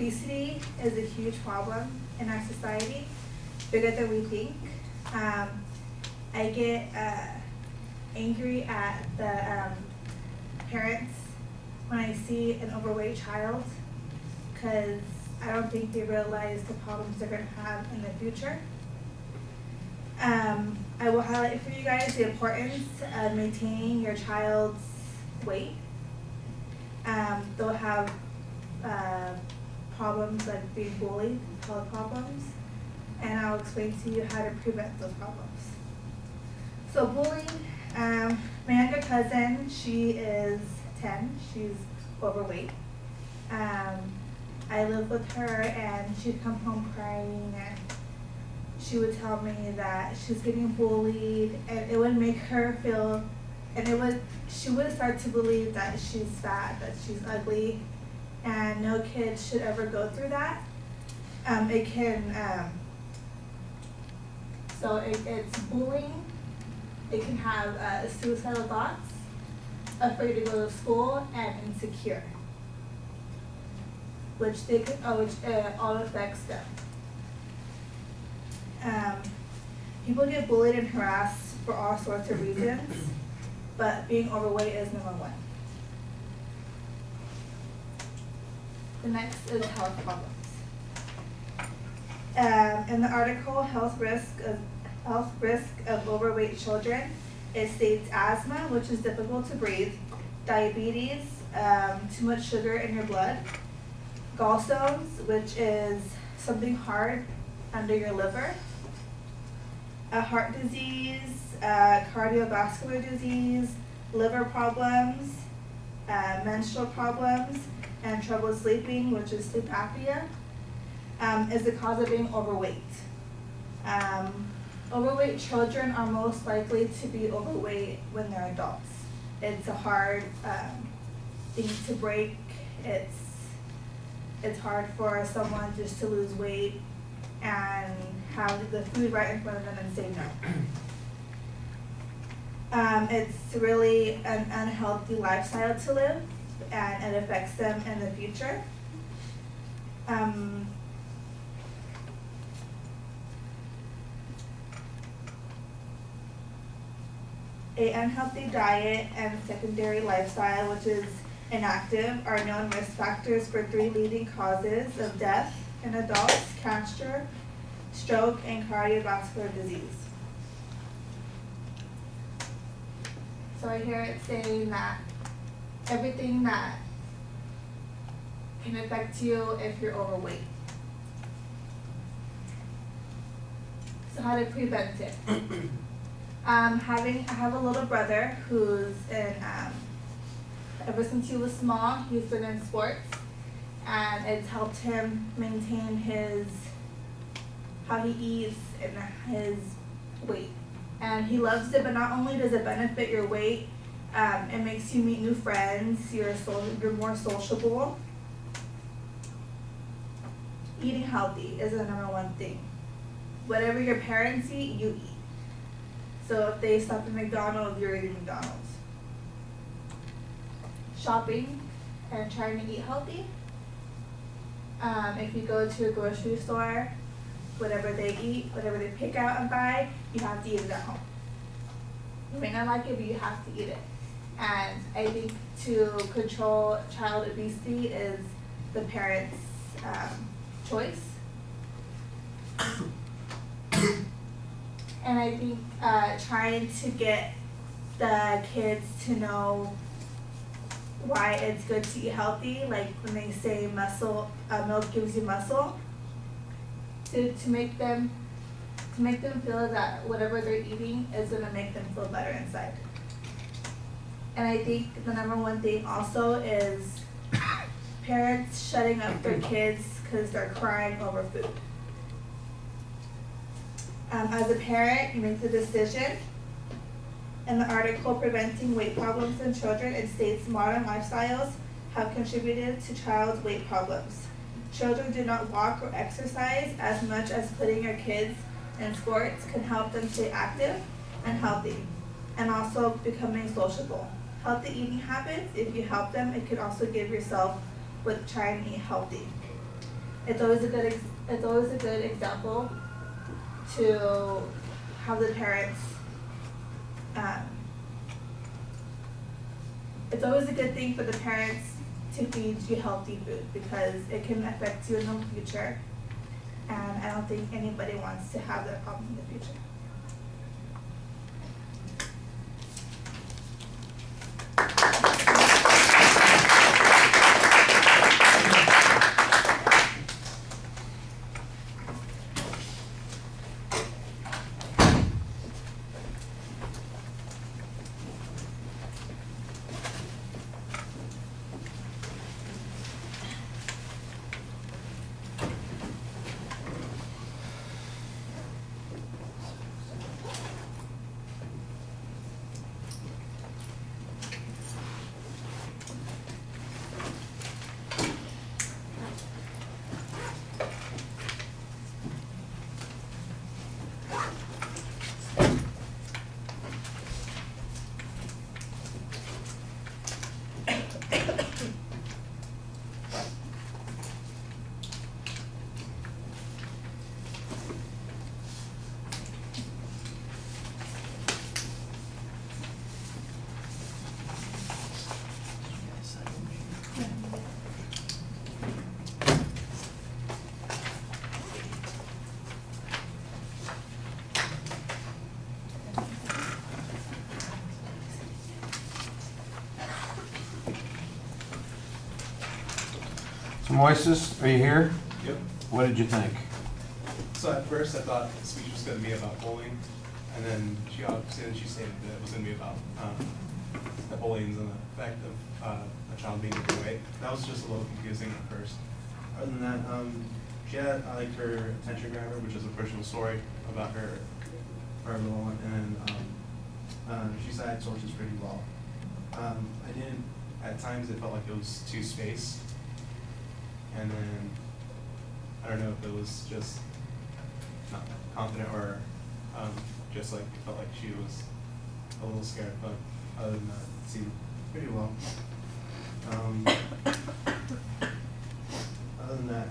obesity is a huge problem in our society, bigger than we think. I get angry at the parents when I see an overweight child, because I don't think they realize the problems they're going to have in the future. I will highlight for you guys the importance of maintaining your child's weight. They'll have problems like being bullied, health problems, and I'll explain to you how to prevent those problems. So bullying, my younger cousin, she is 10, she's overweight. I lived with her and she'd come home crying, and she would tell me that she's getting bullied, and it would make her feel, and she would start to believe that she's fat, that she's ugly, and no kid should ever go through that. It's bullying. It can have suicidal thoughts, afraid to go to school, and insecure, which all affects them. People get bullied and harassed for all sorts of reasons, but being overweight is number one. The next is health problems. In the article, health risk of overweight children, it states asthma, which is difficult to breathe, diabetes, too much sugar in your blood, gallstones, which is something hard under your liver, heart disease, cardiovascular disease, liver problems, menstrual problems, and trouble sleeping, which is sleep apnea, is the cause of being overweight. Overweight children are most likely to be overweight when they're adults. It's a hard thing to break. It's hard for someone just to lose weight and have the food right in front of them and say no. It's really an unhealthy lifestyle to live, and it affects them in the future. A unhealthy diet and secondary lifestyle, which is inactive, are known risk factors for 3 leading causes of death in adults: cancer, stroke, and cardiovascular disease. So I hear it saying that everything that can affect you if you're overweight. So how to prevent it? I have a little brother who's in, ever since he was small, he's been in sports, and it's helped him maintain how he eats and his weight. And he loves it, but not only does it benefit your weight, it makes you meet new friends, you're more sociable. Eating healthy is the number one thing. Whatever your parents eat, you eat. So if they stop at McDonald's, you're eating McDonald's. Shopping and trying to eat healthy. If you go to a grocery store, whatever they eat, whatever they pick out and buy, you have to eat it at home. You may not like it, but you have to eat it. And I think to control child obesity is the parents' choice. And I think trying to get the kids to know why it's good to eat healthy, like when they say milk gives you muscle, to make them feel that whatever they're eating is going to make them feel better inside. And I think the number one thing also is parents shutting up their kids because they're crying over food. As a parent, you make the decision. In the article, Preventing Weight Problems in Children, it states modern lifestyles have contributed to child's weight problems. Children do not walk or exercise as much as putting your kids in sports can help them stay active and healthy, and also becoming sociable. Healthy eating habits, if you help them, it could also give yourself with trying to eat healthy. It's always a good example to have the parents. It's always a good thing for the parents to feed you healthy food because it can affect you in the future, and I don't think anybody wants to have that problem in the future. Moises, are you here? Yep. What did you think? So at first I thought the speech was going to be about bullying, and then she stated that it was going to be about the bullying and the effect of a child being overweight. That was just a little confusing at first. Other than that, I liked her attention grabber, which is a personal story about her little one, and she cited sources pretty well. I didn't. At times it felt like it was too spaced. And then, I don't know if it was just not confident or just like felt like she was a little scared, but other than that, it seemed pretty well. Other than that,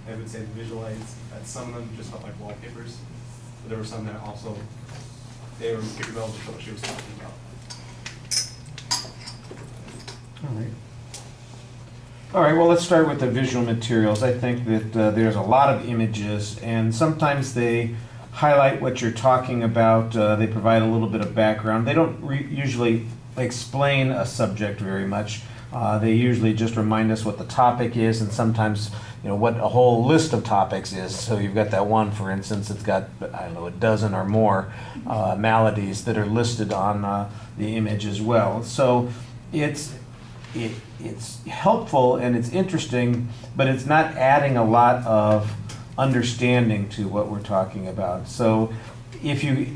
I would say the visual aids, that some of them just felt like wallpapers, but there were some that also, they were pretty well to show what she was talking about. All right, well, let's start with the visual materials. I think that there's a lot of images, and sometimes they highlight what you're talking about. They provide a little bit of background. They don't usually explain a subject very much. They usually just remind us what the topic is, and sometimes, what a whole list of topics is. So you've got that one, for instance, it's got, I don't know, a dozen or more maladies that are listed on the image as well. So it's helpful and it's interesting, but it's not adding a lot of understanding to what we're talking about. So if you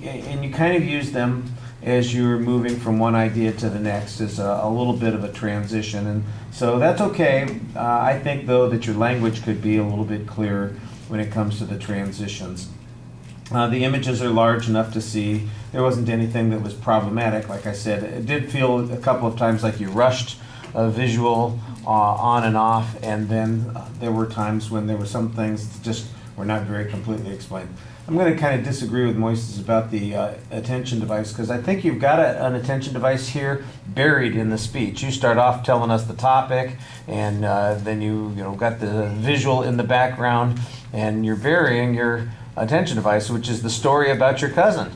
kind of use them as you're moving from one idea to the next as a little bit of a transition, and so that's okay. I think though that your language could be a little bit clearer when it comes to the transitions. The images are large enough to see. There wasn't anything that was problematic. Like I said, it did feel a couple of times like you rushed a visual on and off, and then there were times when there were some things that just were not very completely explained. I'm going to kind of disagree with Moises about the attention device, because I think you've got an attention device here buried in the speech. You start off telling us the topic, and then you got the visual in the background, and you're burying your attention device, which is the story about your cousin.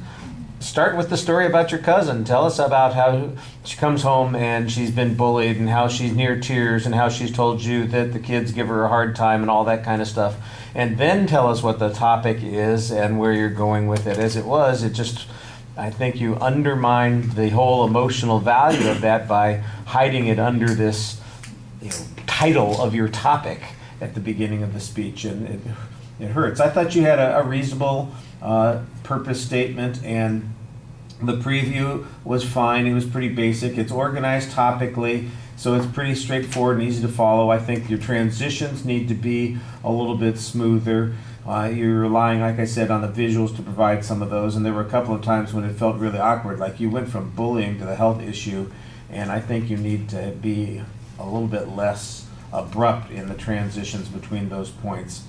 Start with the story about your cousin. Tell us about how she comes home and she's been bullied, and how she's near tears, and how she's told you that the kids give her a hard time and all that kind of stuff. And then tell us what the topic is and where you're going with it. As it was, I think you undermine the whole emotional value of that by hiding it under this title of your topic at the beginning of the speech, and it hurts. I thought you had a reasonable purpose statement, and the preview was fine. It was pretty basic. It's organized topically, so it's pretty straightforward and easy to follow. I think your transitions need to be a little bit smoother. You're relying, like I said, on the visuals to provide some of those, and there were a couple of times when it felt really awkward, like you went from bullying to the health issue, and I think you need to be a little bit less abrupt in the transitions between those points.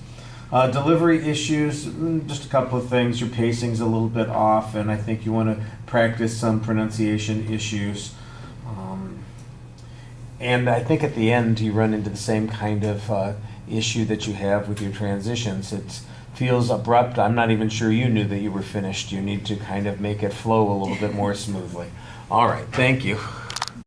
Delivery issues, just a couple of things. Your pacing's a little bit off, and I think you want to practice some pronunciation issues. And I think at the end you run into the same kind of issue that you have with your transitions. It feels abrupt. I'm not even sure you knew that you were finished. You need to kind of make it flow a little bit more smoothly. All right, thank you.